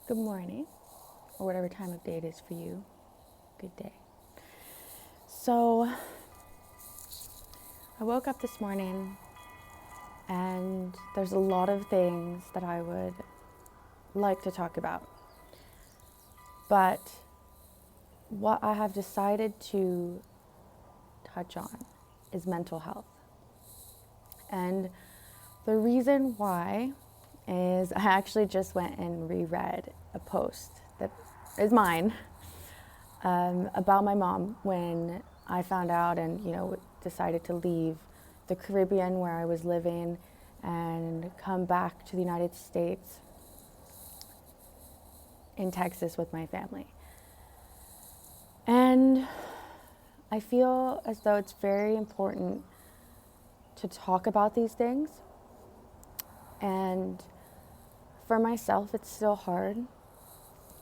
good morning, or whatever time of day it is for you. Good day. So, I woke up this morning and there's a lot of things that I would like to talk about. But what I have decided to touch on is mental health. And the reason why is I actually just went and reread a post that is mine about my mom when I found out and, decided to leave the Caribbean where I was living and come back to the United States in Texas with my family. And I feel as though it's very important to talk about these things. And for myself, it's still hard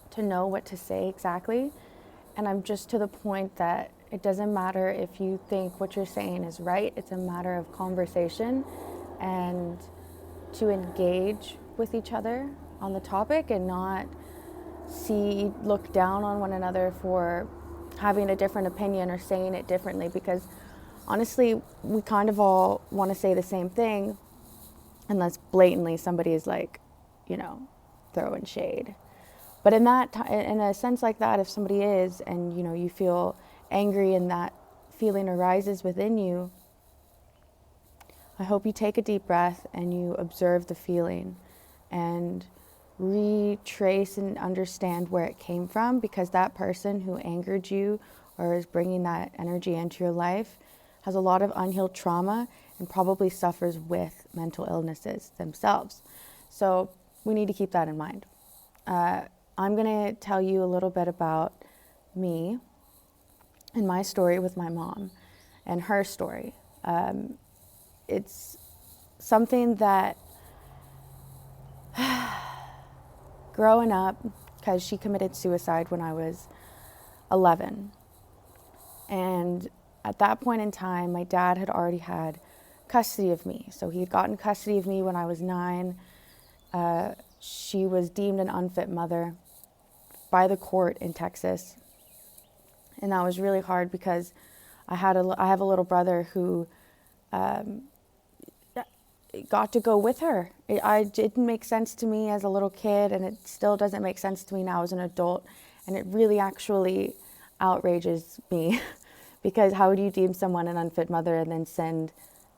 to know what to say exactly. And I'm just to the point that it doesn't matter if you think what you're saying is right. It's a matter of conversation and to engage with each other on the topic and not look down on one another for having a different opinion or saying it differently, because honestly, we kind of all want to say the same thing unless blatantly somebody is like, throwing shade. But in a sense like that, if somebody is and, you feel angry and that feeling arises within you, I hope you take a deep breath and you observe the feeling and retrace and understand where it came from, because that person who angered you or is bringing that energy into your life has a lot of unhealed trauma and probably suffers with mental illnesses themselves. So we need to keep that in mind. I'm going to tell you a little bit about me and my story with my mom and her story. It's something that growing up, because she committed suicide when I was 11. And at that point in time, my dad had already had custody of me. So he had gotten custody of me when I was 9. She was deemed an unfit mother by the court in Texas. And that was really hard because I have a little brother who got to go with her. It didn't make sense to me as a little kid, and it still doesn't make sense to me now as an adult. And it really actually outrages me because how would you deem someone an unfit mother and then send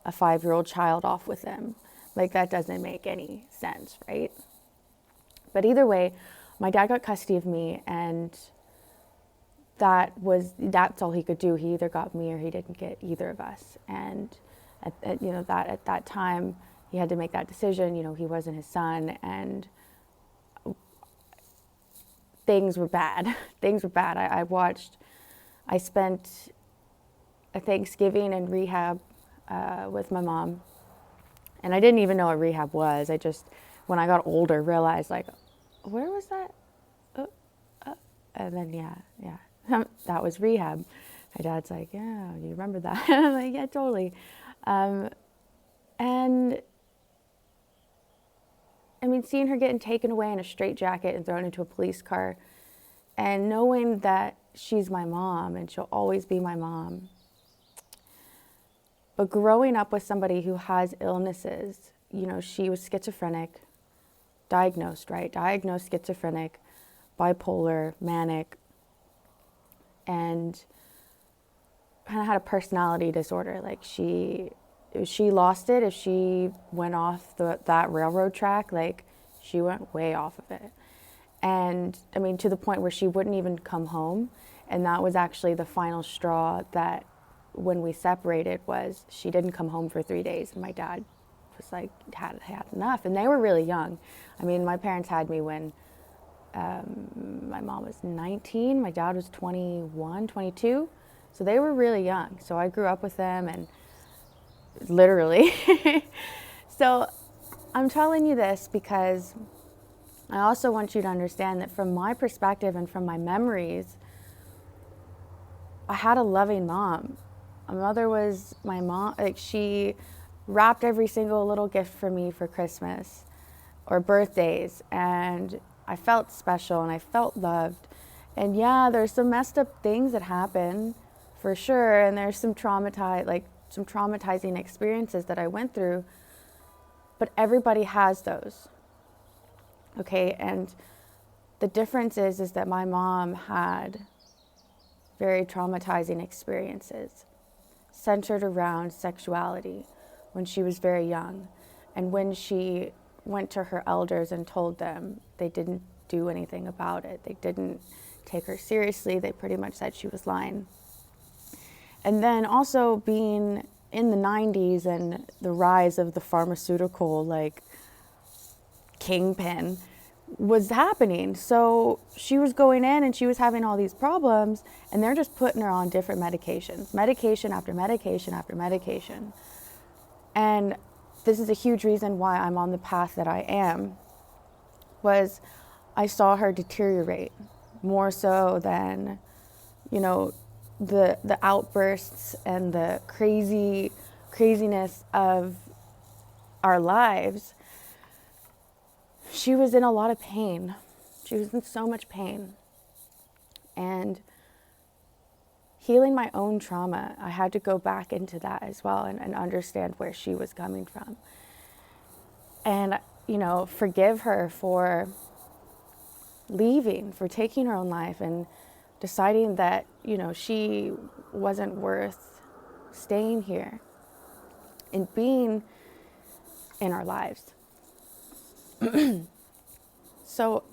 a 5-year-old child off with them? Like, that doesn't make any sense, right? But either way, my dad got custody of me, and that's all he could do. He either got me or he didn't get either of us. And at that time, he had to make that decision. He wasn't his son, and things were bad. Things were bad. I spent a Thanksgiving in rehab with my mom, and I didn't even know what rehab was. I just, when I got older, realized, like, where was that? And then, yeah, that was rehab. My dad's like, yeah, you remember that? I'm like, yeah, totally. And I mean, seeing her getting taken away in a straitjacket and thrown into a police car, and knowing that she's my mom and she'll always be my mom. But growing up with somebody who has illnesses, she was schizophrenic, diagnosed schizophrenic, bipolar, manic, and kind of had a personality disorder. Like, if she lost it, if she went off that railroad track, like, she went way off of it. And I mean, to the point where she wouldn't even come home. And that was actually the final straw, that when we separated, was she didn't come home for 3 days. And my dad was like, had enough. And they were really young. I mean, my parents had me when my mom was 19, my dad was 21, 22. So they were really young. So I grew up with them, and literally. So I'm telling you this because I also want you to understand that from my perspective and from my memories, I had a loving mom. My mother was my mom. Like, she wrapped every single little gift for me for Christmas or birthdays, and I felt special and I felt loved. And yeah, there's some messed up things that happen for sure. And there's some traumatizing experiences that I went through, but everybody has those. Okay. And the difference is that my mom had very traumatizing experiences centered around sexuality when she was very young. And when she went to her elders and told them, they didn't do anything about it. They didn't take her seriously. They pretty much said she was lying. And then also being in the 90s and the rise of the pharmaceutical kingpin was happening. So she was going in and she was having all these problems, and they're just putting her on different medications, medication after medication after medication. And this is a huge reason why I'm on the path that I am, was I saw her deteriorate more so than, the outbursts and the craziness of our lives. She was in a lot of pain. She was in so much pain. And healing my own trauma, I had to go back into that as well and understand where she was coming from. And, forgive her for leaving, for taking her own life and deciding that, she wasn't worth staying here and being in our lives. So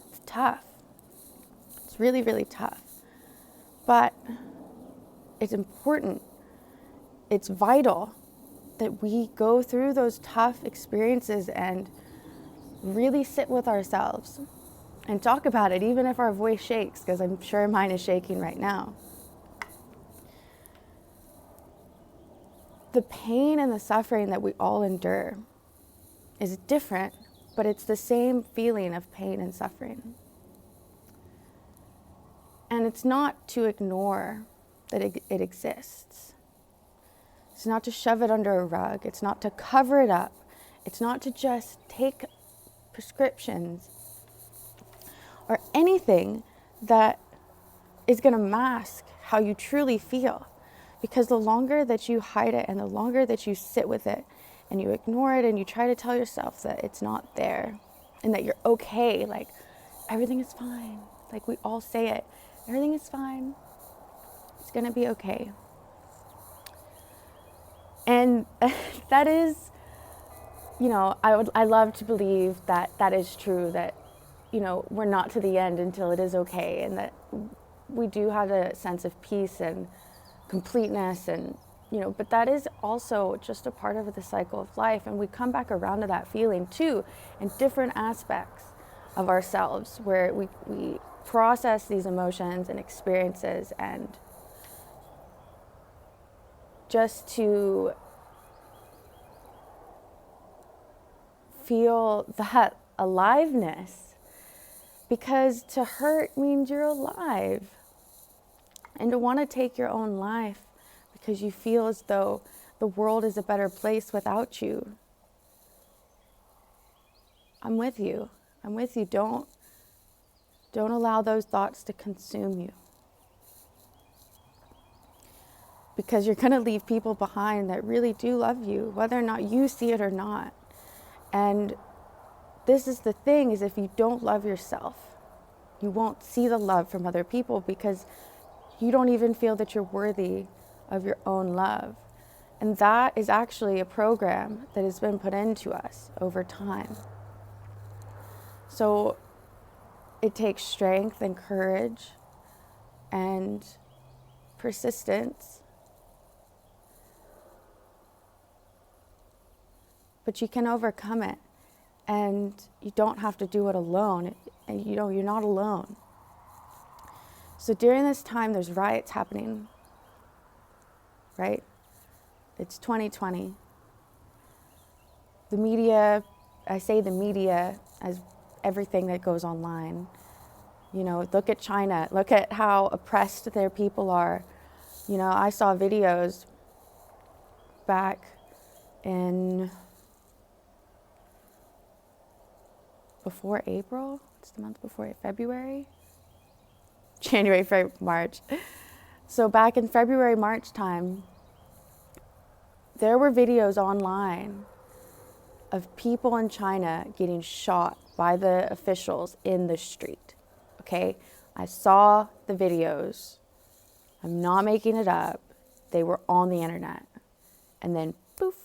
it's tough. It's really, really tough. But it's important. It's vital that we go through those tough experiences and really sit with ourselves and talk about it, even if our voice shakes, because I'm sure mine is shaking right now. The pain and the suffering that we all endure is different, but it's the same feeling of pain and suffering. And it's not to ignore that it exists. It's not to shove it under a rug. It's not to cover it up. It's not to just take prescriptions or anything that is going to mask how you truly feel. Because the longer that you hide it and the longer that you sit with it and you ignore it and you try to tell yourself that it's not there and that you're okay, everything is fine. We all say it, everything is fine. It's going to be okay. And that is, I love to believe that that is true, that, we're not to the end until it is okay, and that we do have a sense of peace and completeness, and but that is also just a part of the cycle of life, and we come back around to that feeling too in different aspects of ourselves, where we process these emotions and experiences, and just to feel that aliveness, because to hurt means you're alive. And to want to take your own life because you feel as though the world is a better place without you. I'm with you. I'm with you. Don't allow those thoughts to consume you. Because you're going to leave people behind that really do love you, whether or not you see it or not. And this is the thing, is if you don't love yourself, you won't see the love from other people, because you don't even feel that you're worthy of your own love. And that is actually a program that has been put into us over time. So it takes strength and courage and persistence. But you can overcome it. And you don't have to do it alone. And you're not alone. So during this time, there's riots happening, right? It's 2020. The media, I say the media as everything that goes online. Look at China. Look at how oppressed their people are. I saw videos back in before April. It's the month before February. January, February, March. So back in February, March time, there were videos online of people in China getting shot by the officials in the street. Okay? I saw the videos. I'm not making it up. They were on the internet. And then poof,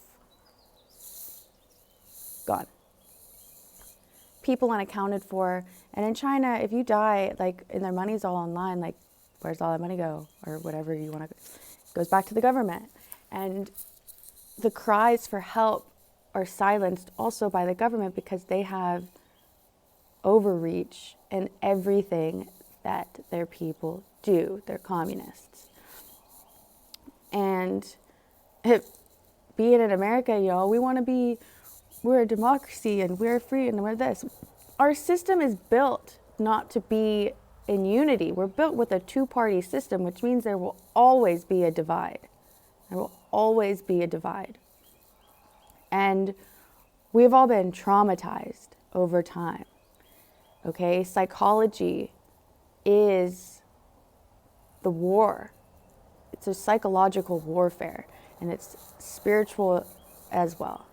gone. People unaccounted for. And in China, if you die, like, and their money's all online, like, where's all that money go? Or whatever you want to, it goes back to the government. And the cries for help are silenced also by the government because they have overreach in everything that their people do. They're communists. And being in America, we want to be, we're a democracy and we're free and we're this. Our system is built not to be in unity. We're built with a two-party system, which means there will always be a divide. There will always be a divide. And we've all been traumatized over time. Okay? Psychology is the war. It's a psychological warfare, and it's spiritual as well.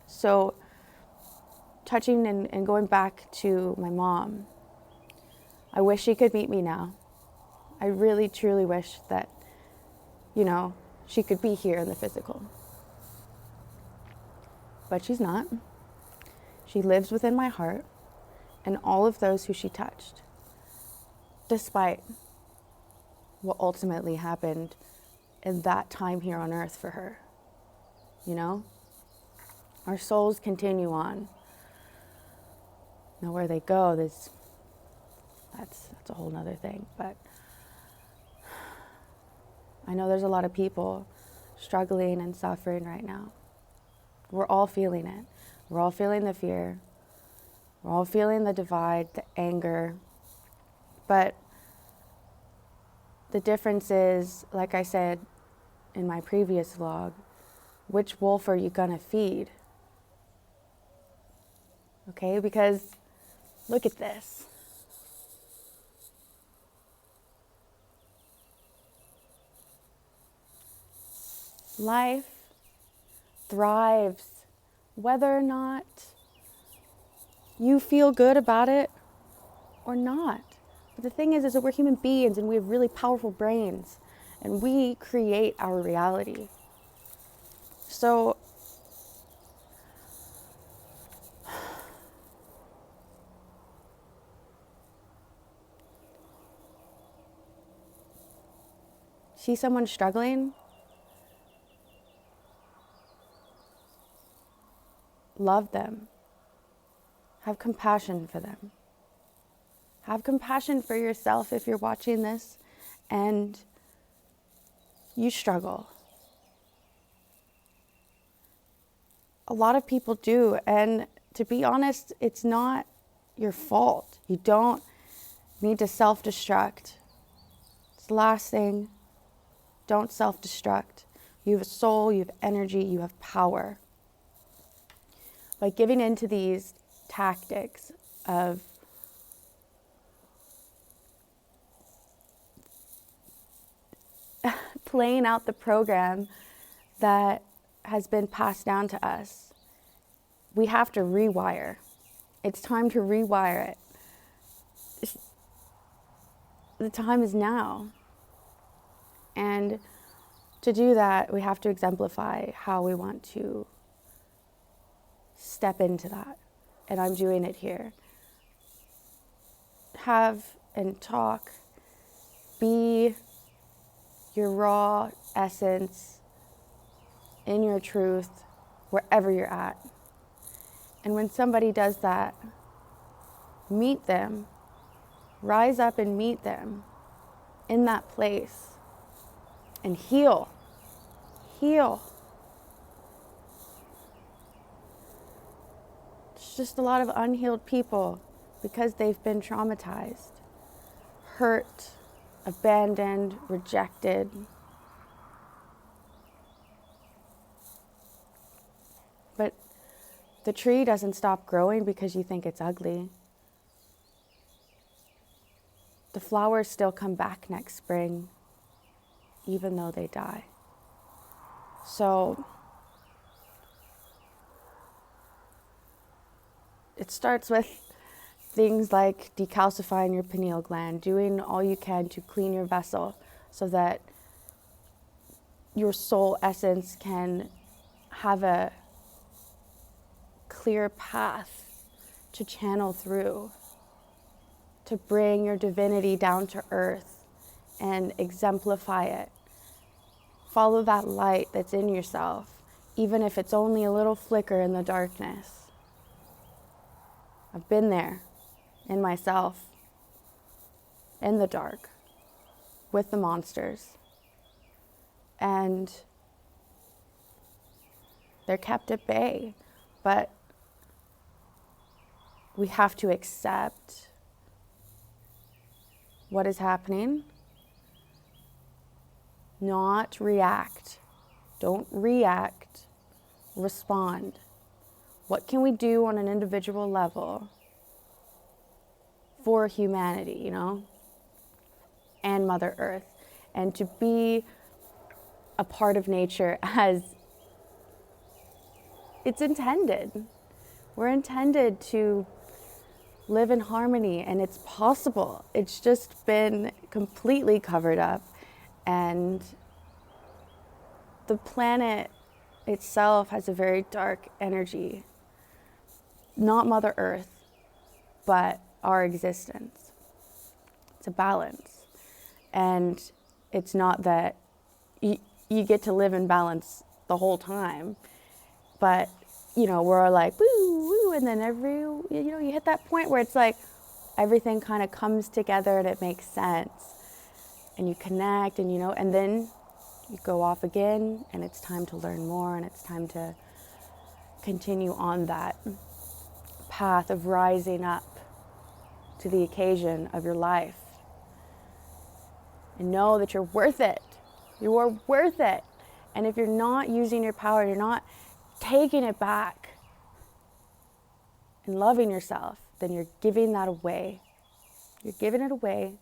So, touching and going back to my mom, I wish she could meet me now. I really, truly wish that, she could be here in the physical. But she's not. She lives within my heart and all of those who she touched, despite what ultimately happened in that time here on earth for her. Our souls continue on. Now where they go, that's a whole nother thing. But I know there's a lot of people struggling and suffering right now. We're all feeling it. We're all feeling the fear. We're all feeling the divide, the anger. But the difference is, like I said in my previous vlog, which wolf are you gonna feed? Okay, because look at this. Life thrives whether or not you feel good about it or not. But the thing is that we're human beings and we have really powerful brains and we create our reality. So see someone struggling, love them. Have compassion for them. Have compassion for yourself if you're watching this and you struggle. A lot of people do, and to be honest, it's not your fault. You don't need to self-destruct. It's the last thing. Don't self-destruct. You have a soul, you have energy, you have power. By giving into these tactics of playing out the program that has been passed down to us, we have to rewire. It's time to rewire it. The time is now. And to do that, we have to exemplify how we want to step into that. And I'm doing it here. Have and talk. Be your raw essence in your truth wherever you're at. And when somebody does that, meet them. Rise up and meet them in that place. And heal. Heal. It's just a lot of unhealed people because they've been traumatized, hurt, abandoned, rejected. But The tree doesn't stop growing because you think it's ugly. The flowers still come back next spring, even though they die. So it starts with things like decalcifying your pineal gland, doing all you can to clean your vessel so that your soul essence can have a clear path to channel through, to bring your divinity down to earth and exemplify it. Follow that light that's in yourself, even if it's only a little flicker in the darkness. I've been there in myself, in the dark, with the monsters. And they're kept at bay, but we have to accept what is happening, not react. Don't react, respond. What can we do on an individual level for humanity, and Mother Earth, and to be a part of nature as it's intended. We're intended to live in harmony, and it's possible. It's just been completely covered up, and the planet itself has a very dark energy. Not Mother Earth, but our existence. It's a balance. And it's not that you get to live in balance the whole time, but we're like woo woo, and then you hit that point where it's like everything kind of comes together and it makes sense, and you connect, and then you go off again, and it's time to learn more, and it's time to continue on that path of rising up to the occasion of your life, and know that you're worth it. You are worth it. And if you're not using your power, you're not taking it back and loving yourself, then you're giving that away. You're giving it away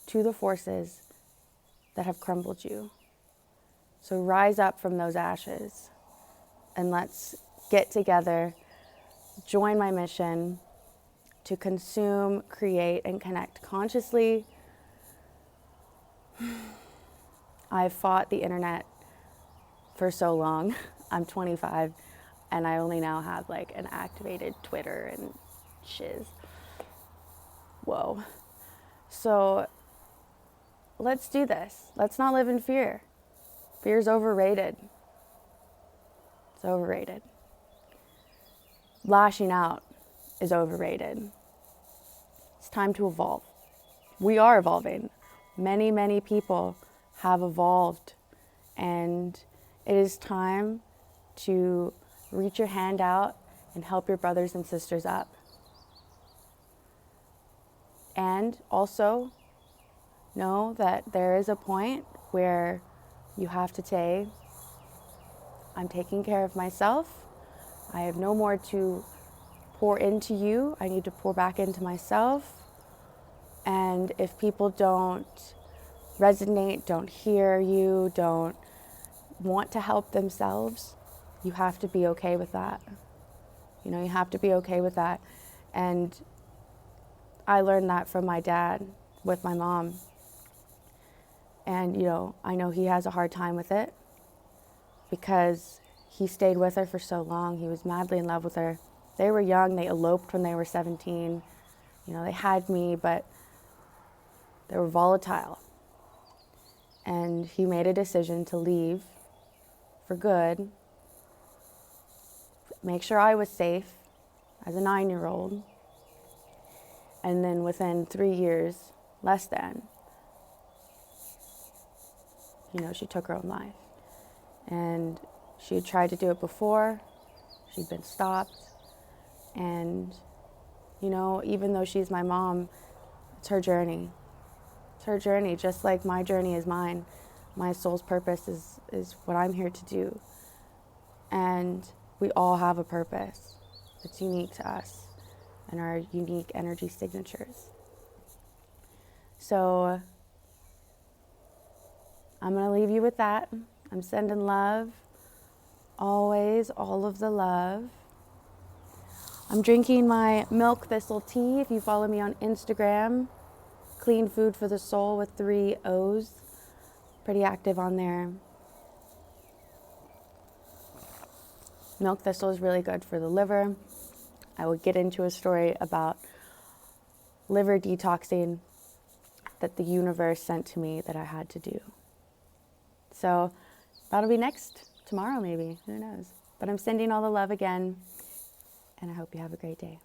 to the forces that have crumbled you. So rise up from those ashes, and let's get together, join my mission to consume, create, and connect consciously. I've fought the internet for so long. I'm 25, and I only now have an activated Twitter and shiz. Whoa. So let's do this. Let's not live in fear. Fear's overrated. It's overrated. Lashing out is overrated. It's time to evolve. We are evolving. Many, many people have evolved, and it is time to reach your hand out and help your brothers and sisters up. And also know that there is a point where you have to say, I'm taking care of myself. I have no more to pour into you. I need to pour back into myself. And if people don't resonate, don't hear you, don't want to help themselves, you have to be okay with that. You have to be okay with that. And I learned that from my dad with my mom. And, I know he has a hard time with it because he stayed with her for so long. He was madly in love with her. They were young. They eloped when they were 17. They had me, but they were volatile. And he made a decision to leave for good, make sure I was safe as a 9-year-old. And then within 3 years, less than, she took her own life. And she had tried to do it before. She'd been stopped. And, even though she's my mom, it's her journey. It's her journey, just like my journey is mine. My soul's purpose is what I'm here to do. And we all have a purpose. that's unique to us and our unique energy signatures. So I'm going to leave you with that. I'm sending love, always, all of the love. I'm drinking my milk thistle tea. If you follow me on Instagram, Clean Food for the Soul with 3 O's. Pretty active on there. Milk thistle is really good for the liver. I will get into a story about liver detoxing that the universe sent to me that I had to do. So that'll be tomorrow maybe, who knows. But I'm sending all the love again, and I hope you have a great day.